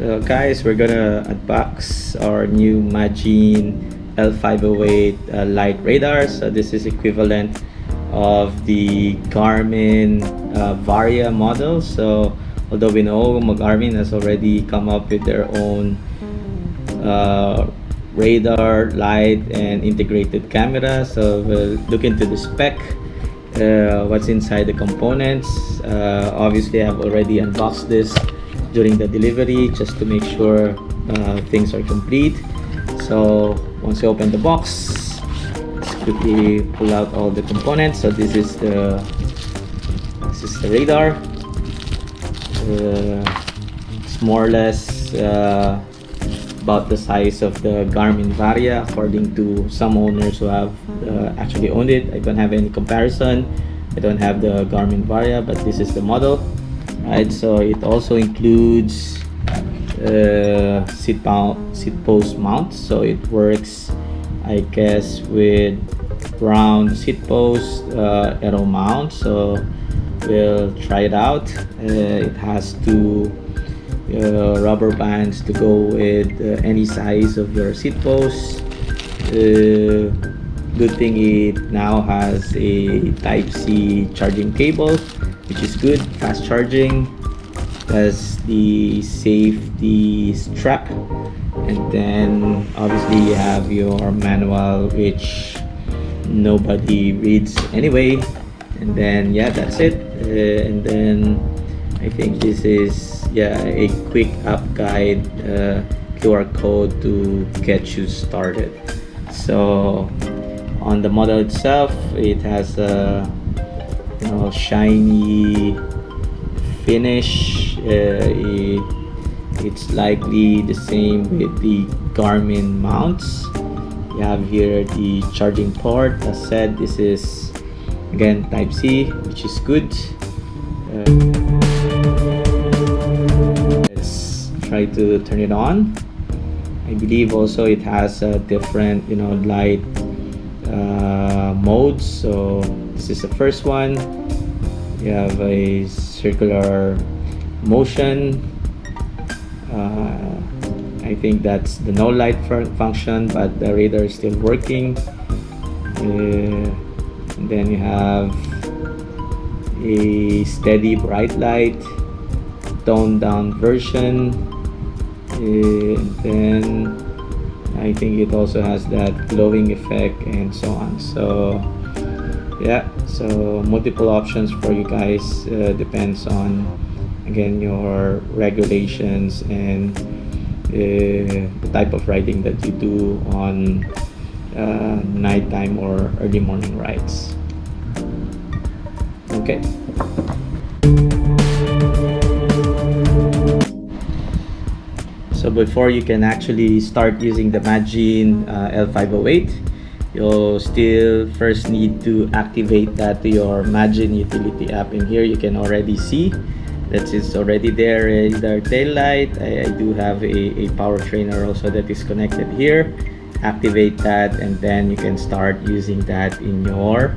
So guys, we're gonna unbox our new Magene L508 light radar. So this is equivalent of the Garmin Varia model. So although we know Garmin has already come up with their own radar, light, and integrated camera, so we'll look into the spec, what's inside the components. Obviously I've already unboxed this during the delivery just to make sure things are complete. So once you open the box, let's quickly pull out all the components. So this is the radar. It's more or less about the size of the Garmin Varia, according to some owners who have actually owned it. I don't have any comparison. I don't have the Garmin Varia, but this is the model. Right, so it also includes seat post mount. So it works, I guess, with round seat post arrow mount. So we'll try it out. It has two rubber bands to go with any size of your seat post. Good thing it now has a Type-C charging cable, which is good, fast charging. Has the safety strap, and then obviously you have your manual, which nobody reads anyway. And then yeah, that's it. And then I think this is a quick app guide, QR code to get you started. So on the model itself, it has a shiny finish. It's likely the same with the Garmin mounts. You have here the charging port. As said, this is again Type-C, which is good. Let's try to turn it on. I believe also it has a different light modes. So this is the first one. You have a circular motion. I think that's the no light function, but the radar is still working. And then you have a steady bright light, toned down version. And then I think it also has that glowing effect and so on. So yeah, so multiple options for you guys. Depends on again your regulations and the type of riding that you do on nighttime or early morning rides. Okay. So before you can actually start using the Magene L508, you'll still first need to activate that to your Magene utility app. In here you can already see that it's already there, radar tail light. I do have a power trainer also that is connected here. Activate that, and then you can start using that in your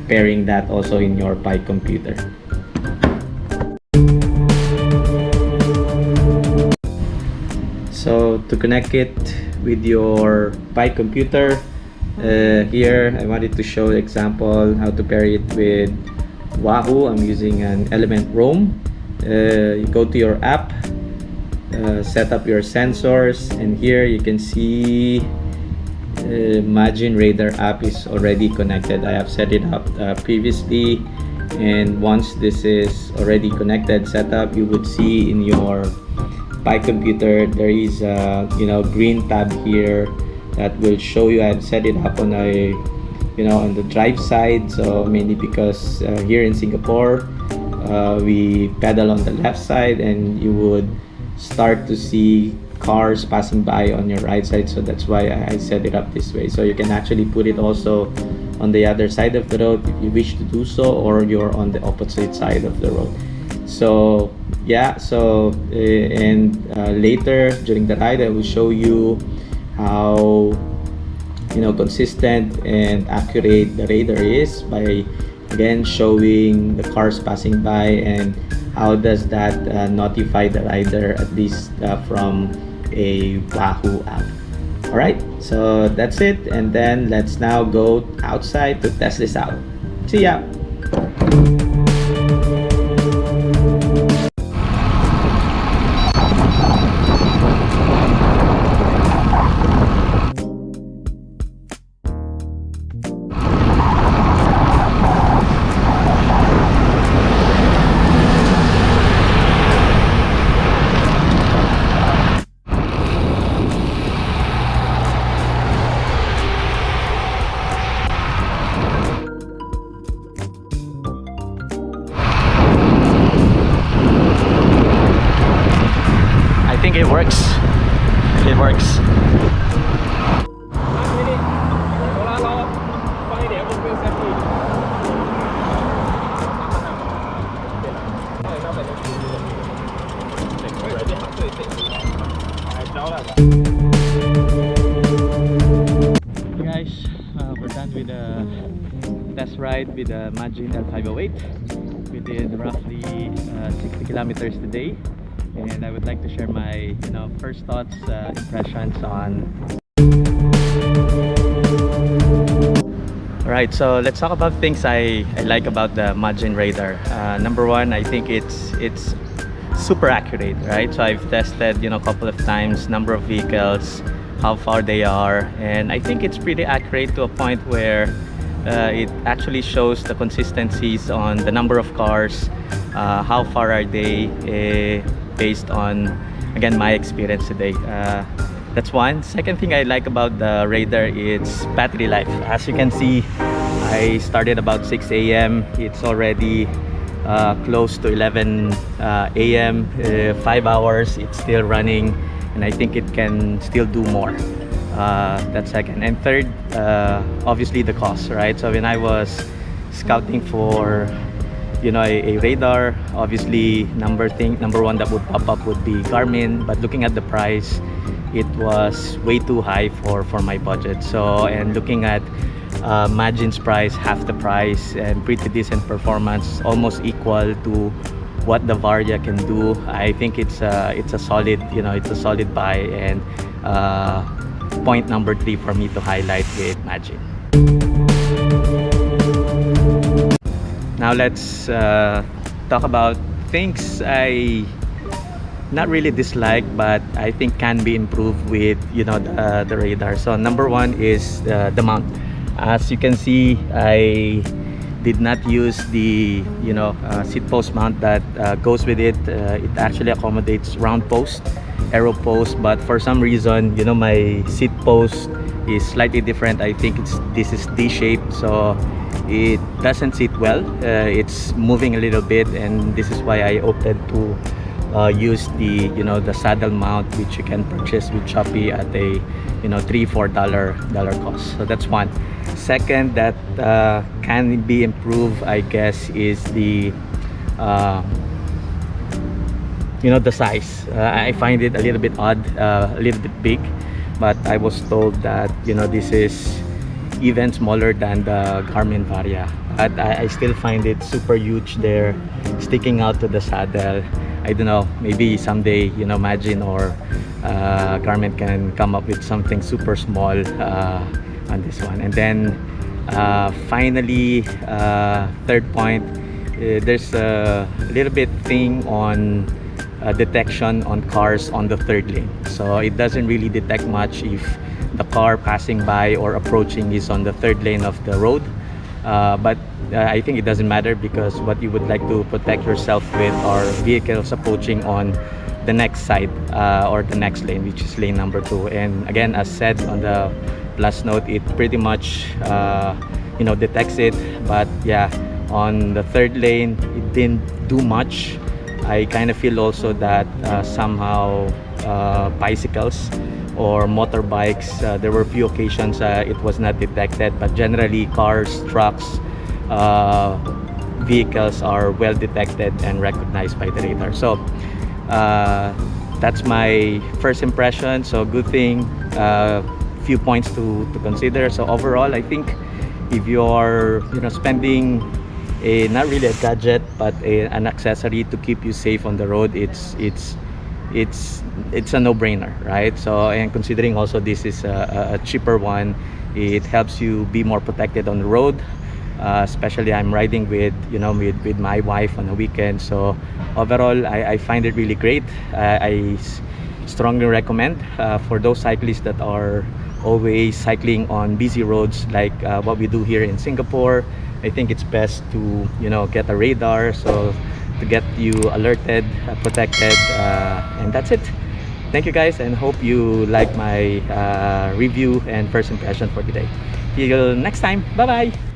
pairing that also in your Pi computer. So to connect it with your Pi computer, here I wanted to show the example how to pair it with Wahoo. I'm using an Element Roam. You go to your app, set up your sensors, and here you can see Magene Radar app is already connected. I have set it up previously, and once this is already connected, set up, you would see in your Pi computer there is a green tab here that will show you. I've set it up on a on the drive side, so mainly because here in Singapore we pedal on the left side, and you would start to see cars passing by on your right side. So that's why I set it up this way. So you can actually put it also on the other side of the road if you wish to do so, or you're on the opposite side of the road. So yeah, so later during the ride I will show you how consistent and accurate the radar is by again showing the cars passing by and how does that notify the rider, at least from a Wahoo app. Alright, so that's it, and then let's now go outside to test this out. See ya! I think it works. It works. Hey guys, we're done with the test ride with the Magene L508. We did roughly 60 kilometers today, and I would like to share my first thoughts, impressions on. Alright, so let's talk about things I like about the Magene radar. Number one, I think it's super accurate, right? So I've tested a couple of times, number of vehicles, how far they are, and I think it's pretty accurate to a point where it actually shows the consistencies on the number of cars, how far are they, based on, again, my experience today. That's one. Second thing I like about the radar is battery life. As you can see, I started about 6 a.m. It's already close to 11 a.m. 5 hours, it's still running, and I think it can still do more. That's second. And third, obviously the cost, right? So when I was scouting for a radar, obviously number one that would pop up would be Garmin, but looking at the price, it was way too high for my budget. So, and looking at Magene's price, half the price, and pretty decent performance, almost equal to what the Varia can do, I think it's a solid it's a solid buy, and point number 3 for me to highlight with Magene. Now let's talk about things I not really dislike, but I think can be improved with the radar. So number one is the mount. As you can see, I did not use the seat post mount that goes with it. It actually accommodates round post, arrow post, but for some reason my seat post is slightly different. I think this is D-shaped, so it doesn't sit well. It's moving a little bit, and this is why I opted to use the the saddle mount, which you can purchase with Shopee at a $3-4 cost. So that's one. Second, that can be improved, I guess, is the the size. I find it a little bit odd, a little bit big, but I was told that this is even smaller than the Garmin Varia, but I still find it super huge there, sticking out to the saddle. I don't know, maybe someday Magene or Garmin can come up with something super small on this one. And then finally, third point, there's a little bit thing on detection on cars on the third lane. So it doesn't really detect much if the car passing by or approaching is on the third lane of the road, but I think it doesn't matter, because what you would like to protect yourself with are vehicles approaching on the next side or the next lane, which is lane number 2. And again, as said on the plus note, it pretty much detects it, but yeah, on the third lane it didn't do much. I kind of feel also that somehow bicycles or motorbikes, there were few occasions it was not detected, but generally cars, trucks, vehicles are well detected and recognized by the radar. So that's my first impression. So good thing, few points to consider. So overall, I think if you're spending not really a gadget, but an accessory to keep you safe on the road. It's a no-brainer, right? So, and considering also this is a cheaper one, it helps you be more protected on the road. Especially I'm riding with, you know, with my wife on the weekend. So overall, I find it really great. I strongly recommend for those cyclists that are always cycling on busy roads like what we do here in Singapore. I think it's best to, you know, get a radar, so to get you alerted, protected, and that's it. Thank you guys, and hope you like my review and first impression for today. Till next time, bye bye.